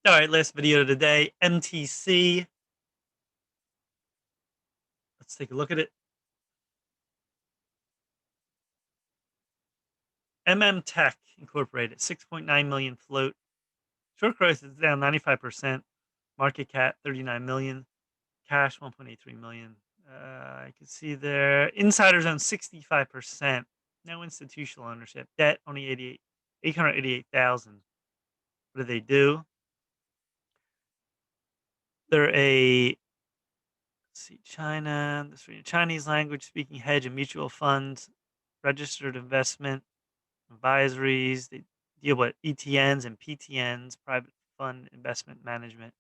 All right, last video of the day. MTC. Let's take a look at it. Tech Incorporated, 6.9 million float. Short growth is down 95%. Market cap 39 million. Cash 1.83 million. I can see there. Insiders own 65%. No institutional ownership. Debt only 888,000. What do they do? They're a China. This is Chinese language speaking hedge and mutual funds, registered investment advisories. They deal with ETNs and PTNs, private fund investment management.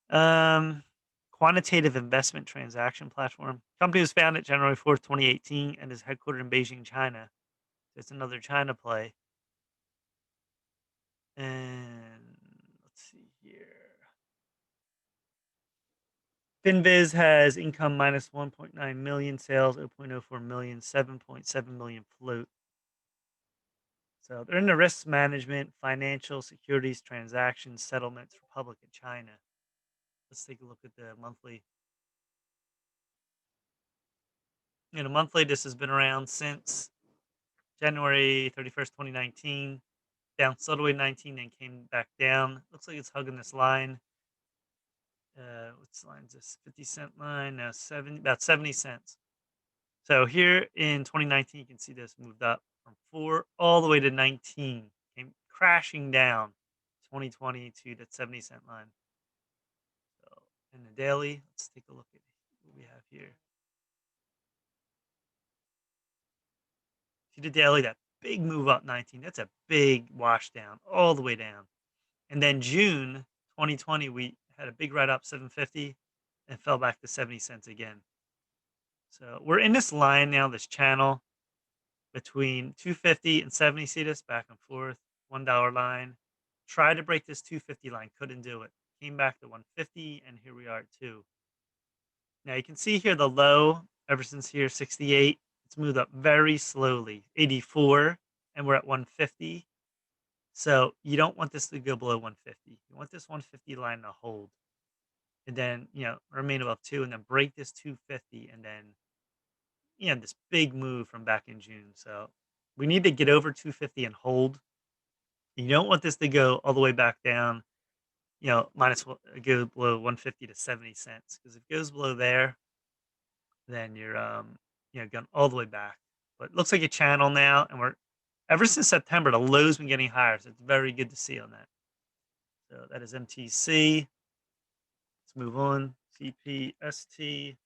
Um, Quantitative investment transaction platform. Company was founded January 4th, 2018, and is headquartered in Beijing, China. It's another China play. And let's see here. FinViz has income minus 1.9 million, sales 0.04 million, 7.7 million float. So they're in the risk management, financial securities, transactions, settlements, Republic of China. Let's take a look at the monthly. Monthly, this has been around since January 31st, 2019. Down subtly 19 and came back down. Looks like it's hugging this line. What's line is this? 50-cent line. Now about 70 cents. So here in 2019, you can see this moved up from 4 all the way to 19. Came crashing down 2020 to that 70-cent line. So in the daily, let's take a look at what we have here. See the daily, that big move up 19. That's a big wash down all the way down. And then June 2020, we had a big ride up 750 and fell back to 70 cents again. So we're in this line now, this channel between 250 and 70. See this back and forth, $1 line. Tried to break this 250 line, couldn't do it. Came back to 150, and here we are at 2. Now you can see here the low ever since here 68. It's moved up very slowly, 84, and we're at 150. So you don't want this to go below 150. You want this 150 line to hold, and then remain above 2, and then break this 250, and then this big move from back in June. So we need to get over 250 and hold. You don't want this to go all the way back down. Go below 150 to 70 cents, because if it goes below there, then you're going all the way back. But it looks like a channel now, and we're ever since September, the low's been getting higher, so it's very good to see on that. So that is MTC. Let's move on. CPST.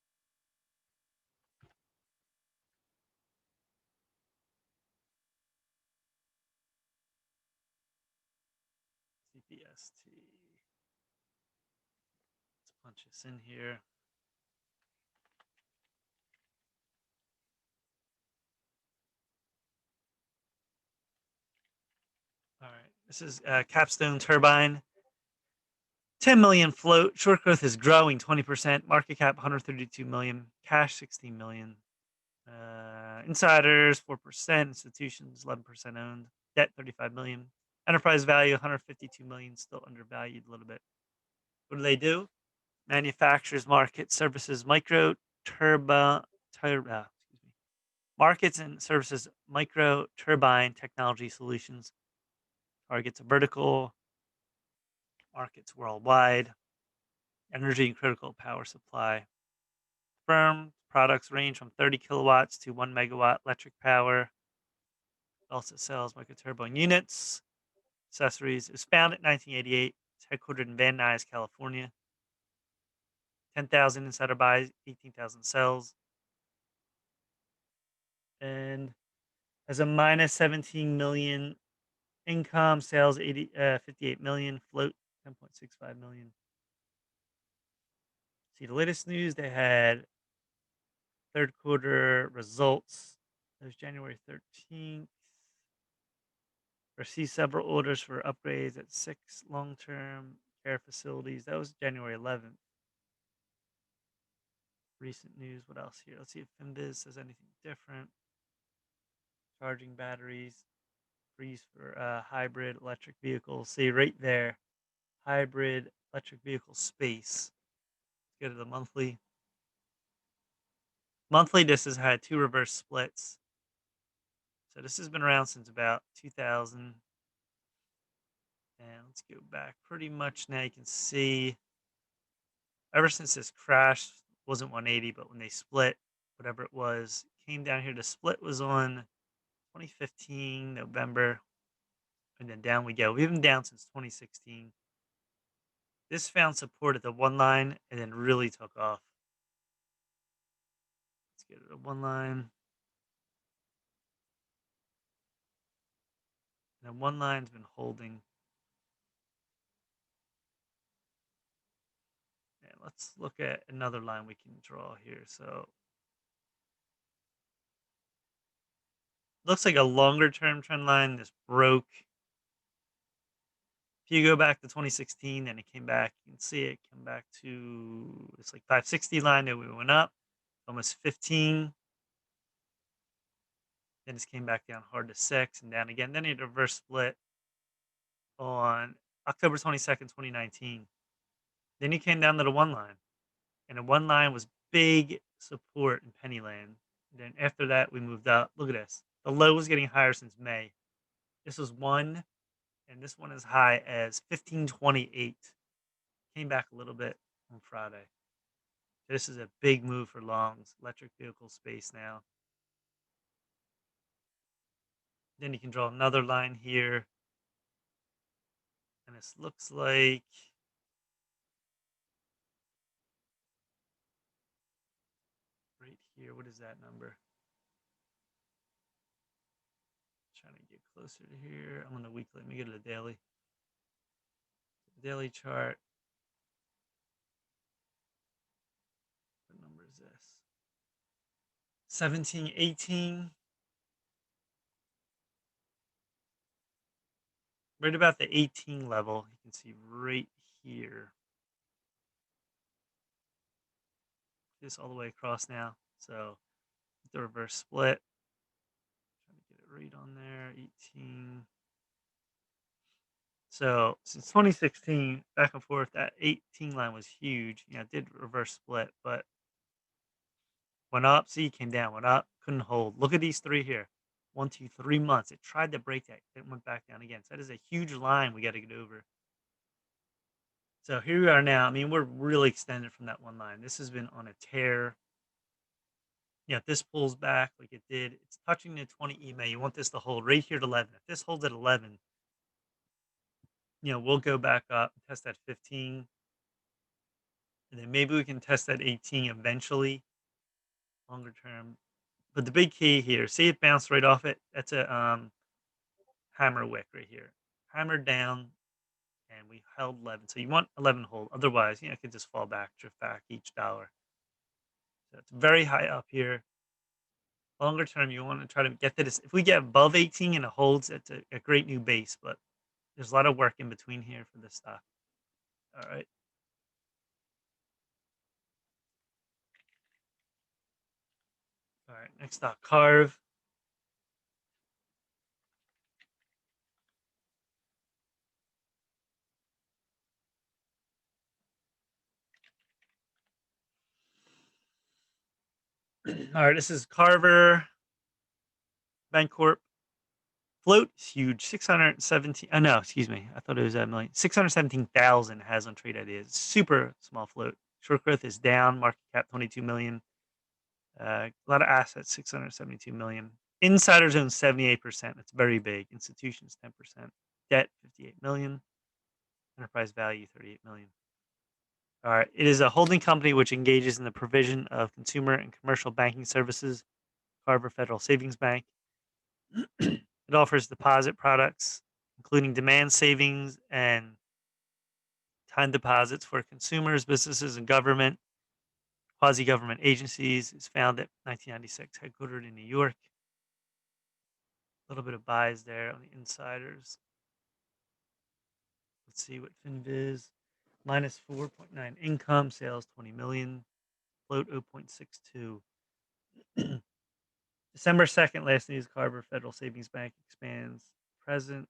CPST. Let's punch this in here. All right. This is Capstone Turbine. 10 million float. Short growth is growing 20%. Market cap 132 million. Cash 16 million. Insiders 4%. Institutions 11% owned. Debt 35 million. Enterprise value 152 million. Still undervalued a little bit. What do they do? Manufacturers, market, services, markets and services, micro turbine technology solutions. Targets a vertical markets worldwide. Energy and critical power supply. Firm products range from 30 kilowatts to 1 megawatt electric power. Also sells microturbine units, accessories. It was founded in 1988. It's headquartered in Van Nuys, California. 10,000 insider buys, 18,000 sells. And has a minus 17 million income, sales 58 million, float 10.65 million. See the latest news, they had third quarter results. It was January 13th. Received several orders for upgrades at 6 long-term care facilities. That was January 11th. Recent news. What else here? Let's see if FinViz says anything different. Charging batteries. freeze for hybrid electric vehicles. See right there, hybrid electric vehicle space. Let's go to the monthly. Monthly, this has had two reverse splits. So this has been around since about 2000. And let's go back pretty much now. You can see ever since this crash, wasn't 180, but when they split, whatever it was, came down here. The split was on 2015, November, and then down we go. We've been down since 2016. This found support at the one line and then really took off. Let's get it at one line. And one line's been holding. And let's look at another line we can draw here. So looks like a longer term trend line. This broke. If you go back to 2016, then it came back. You can see it come back to it's like 560 line. Then we went up almost 15. Then it came back down hard to 6 and down again. Then it reverse split on October 22nd, 2019. Then he came down to the one line, and the one line was big support in Pennyland. Then after that, we moved up. Look at this. The low was getting higher since May. This was one, and this one is high as 1528. Came back a little bit on Friday. This is a big move for longs, electric vehicle space now. Then you can draw another line here. And this looks like right here. What is that number? Trying to get closer to here. I'm on the weekly. Let me go to the daily. Daily chart. What number is this? 1718. Right about the 18 level. You can see right here. This all the way across now. So the reverse split. Trying to get it right on there. 18. So since 2016, back and forth, that 18 line was huge. It did reverse split, but went up, see, came down, went up, couldn't hold. Look at these three here. 1, 2, 3 months. It tried to break that, then went back down again. So that is a huge line we got to get over. So here we are now. I mean, we're really extended from that one line. This has been on a tear. If this pulls back like it did, it's touching the 20 EMA. You want this to hold right here at 11. If this holds at 11, we'll go back up and test that 15. And then maybe we can test that 18 eventually, longer term. But the big key here, see it bounced right off it. That's a hammer wick right here. Hammered down, and we held 11. So you want 11 hold. Otherwise, it could just fall back, drift back each dollar. So it's very high up here. Longer term, you want to try to get to this. If we get above 18 and it holds, it's a great new base. But there's a lot of work in between here for this stock. All right. All right. Next stock, CARV. All right. This is Carver Bancorp. Float is huge. 617. Oh, no, excuse me. I thought it was a million. 617,000 has on trade ideas. Super small float. Short growth is down. Market cap 22 million. A lot of assets, 672 million. Insiders own 78%. That's very big. Institutions 10%. Debt 58 million. Enterprise value 38 million. All right. It is a holding company which engages in the provision of consumer and commercial banking services. Carver Federal Savings Bank. It offers deposit products, including demand savings and time deposits for consumers, businesses, and government, quasi government agencies. It's founded 1996, headquartered in New York. A little bit of buys there on the insiders. Let's see what FinViz minus 4.9 income, sales 20 million, float 0.62. December 2nd, last news, Carver Federal Savings Bank expands present,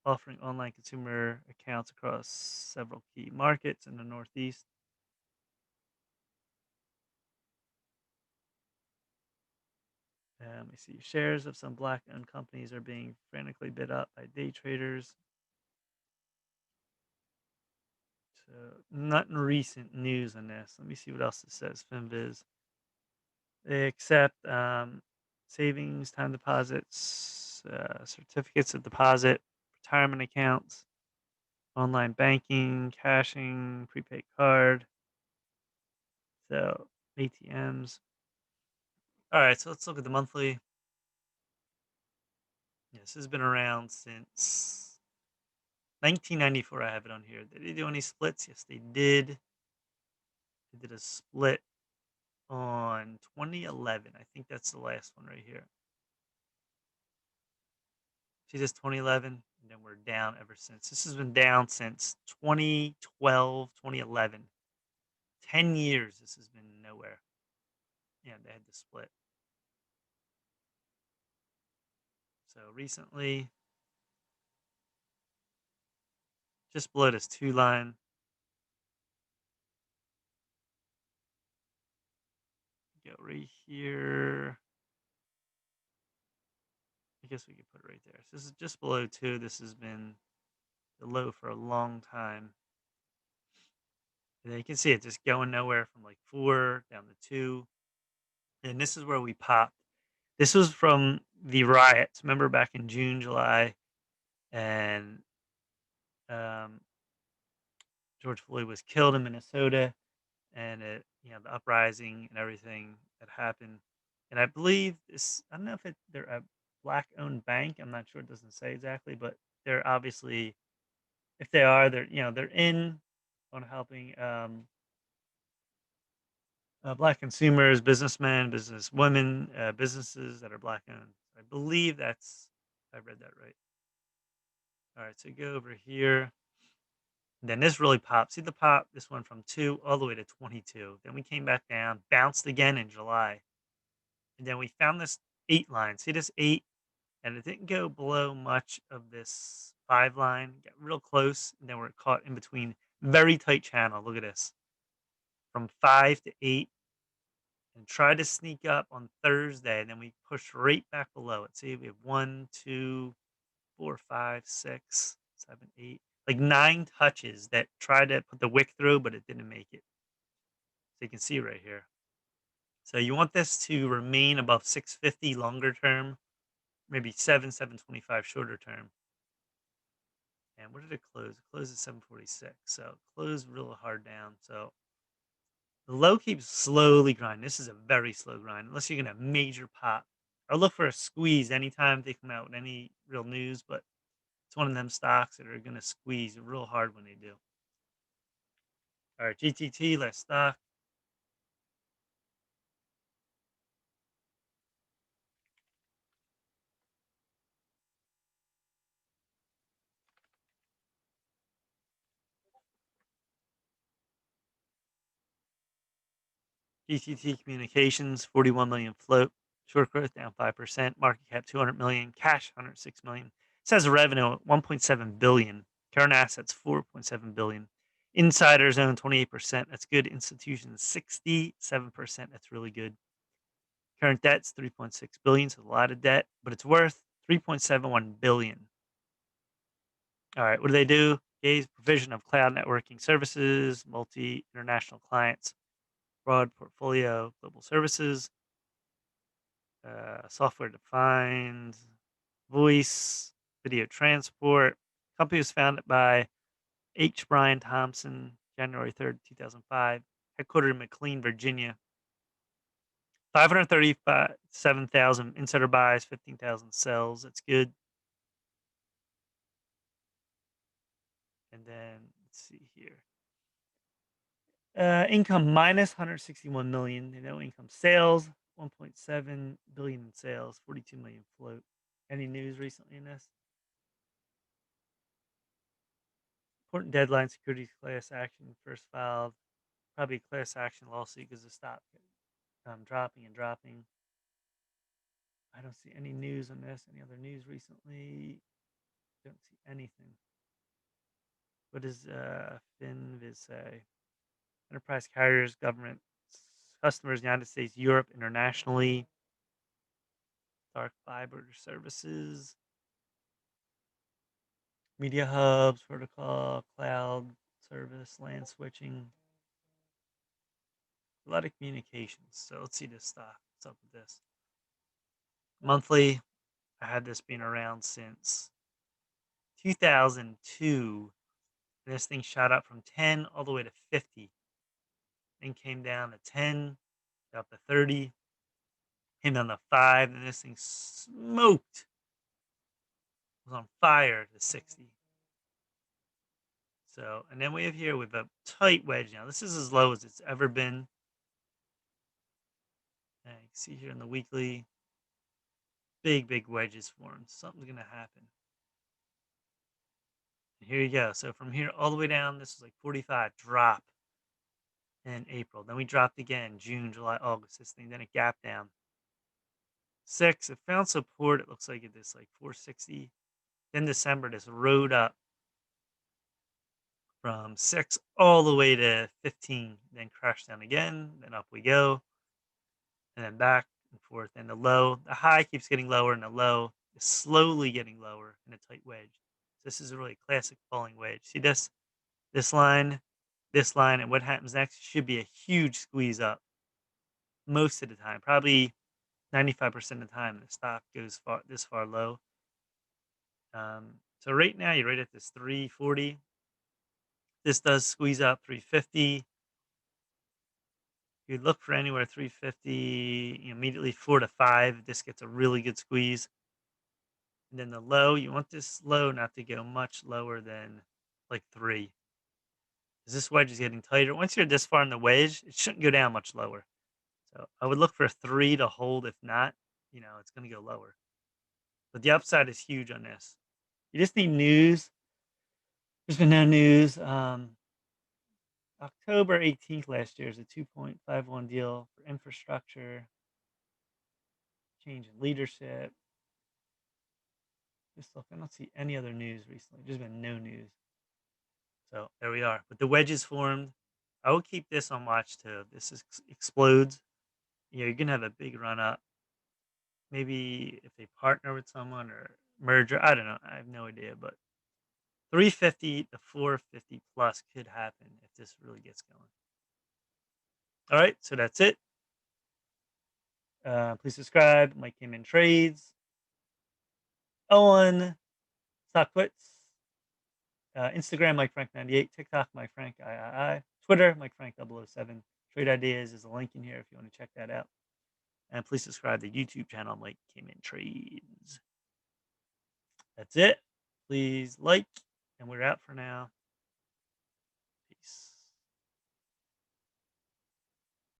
offering online consumer accounts across several key markets in the Northeast. We see shares of some black-owned companies are being frantically bid up by day traders. So, not in recent news on this. Let me see what else it says. FinViz. They accept savings, time deposits, certificates of deposit, retirement accounts, online banking, cashing, prepaid card, so ATMs. All right, so let's look at the monthly. Yes, this has been around since 1994. I have it on here. Did they do any splits? Yes, they did. They did a split on 2011. I think that's the last one right here. See this 2011, and then we're down ever since. This has been down since 2012, 2011. 10 years this has been nowhere. Yeah, they had to split. So recently, just below this two line, go right here. I guess we could put it right there. So this is just below two. This has been the low for a long time. And then you can see it just going nowhere from like four down to two. And this is where we popped. This was from the riots. Remember back in June, July, and um, George Floyd was killed in Minnesota, and the uprising and everything that happened. And I believe this. I don't know if they're a black-owned bank. I'm not sure. It doesn't say exactly, but they're obviously, if they are, they're in on helping black consumers, businessmen, businesswomen, businesses that are black owned. I believe that's. I read that right. All right, so go over here. Then this really popped. See the pop? This went from 2 all the way to 22. Then we came back down, bounced again in July. And then we found this 8 line. See this 8? And it didn't go below much of this 5 line. Got real close. And then we're caught in between. Very tight channel. Look at this. From 5 to 8. And tried to sneak up on Thursday. And then we pushed right back below it. See, we have 1, 2, 4, 5, 6, 7, 8. Like 9 touches that tried to put the wick through, but it didn't make it. So you can see right here. So you want this to remain above 650 longer term, maybe 725 shorter term. And where did it close? It closed at 746. So it closed real hard down. So the low keeps slowly grinding. This is a very slow grind, unless you're gonna major pop. Or look for a squeeze anytime they come out with any real news, but it's one of them stocks that are gonna squeeze real hard when they do. All right, GTT, last stock. GTT Communications, 41 million float. Short growth down 5%. Market cap 200 million. Cash 106 million. It says revenue 1.7 billion. Current assets 4.7 billion. Insiders own 28%. That's good. Institutions 67%. That's really good. Current debt's 3.6 billion. So a lot of debt, but it's worth 3.71 billion. All right, what do they do? Gaze provision of cloud networking services, multi international clients, broad portfolio, global services, software defined, voice, video transport. Company was founded by H. Brian Thompson, January 3rd, 2005. Headquartered in McLean, Virginia. 537,000 insider buys, 15,000 sells. That's good. And then let's see here. Income minus 161 million. No income. Sales 1.7 billion in sales. 42 million float. Any news recently in this? Important deadline: securities class action first filed. Probably a class action lawsuit because the stock dropping and dropping. I don't see any news on this. Any other news recently? Don't see anything. What does FinViz say? Enterprise carriers, government customers, United States, Europe, internationally, dark fiber services, media hubs, protocol, cloud service, LAN switching, a lot of communications. So let's see this stuff. What's up with this? Monthly, I had this been around since 2002. And this thing shot up from 10 all the way to 50, then came down to 10, up to 30, came down to 5, and this thing smoked, was on fire to 60. So, and then we have here with a tight wedge now. This is as low as it's ever been. And you can see here in the weekly, big wedges formed. Something's going to happen. And here you go. So from here all the way down, this was like 45 drop in April. Then we dropped again, June, July, August, this thing. Then it gapped down. 6, it found support. It looks like it is like 460. Then December, this rode up from 6 all the way to 15, then crashed down again, then up we go, and then back and forth. And the high keeps getting lower, and the low is slowly getting lower in a tight wedge. So this is a really classic falling wedge. See this line, and what happens next should be a huge squeeze up most of the time, probably 95% of the time. The stock goes this far low. So right now you're right at this 340. This does squeeze up 350. You look for anywhere 350, immediately 4 to 5. This gets a really good squeeze. And then the low, you want this low not to go much lower than like 3. Because this wedge is getting tighter. Once you're this far in the wedge, it shouldn't go down much lower. So I would look for 3 to hold. If not, it's going to go lower. But the upside is huge on this. You just need news. There's been no news. October 18th last year is a 2.51 deal for infrastructure, change in leadership. Just look, I don't see any other news recently. There's been no news. So there we are. But the wedges formed. I will keep this on watch too. This explodes. You're gonna have a big run up. Maybe if they partner with someone or merger. I don't know. I have no idea. But 350 to 450 plus could happen if this really gets going. All right. So that's it. Please subscribe. Mike came in trades on stock quits. Instagram, Mike Frank 98. TikTok, Mike Frank III. Twitter, Mike Frank 007. Trade Ideas is a link in here if you want to check that out. And please subscribe to the YouTube channel, Mike Came in Trades. That's it. Please like, and we're out for now. Peace.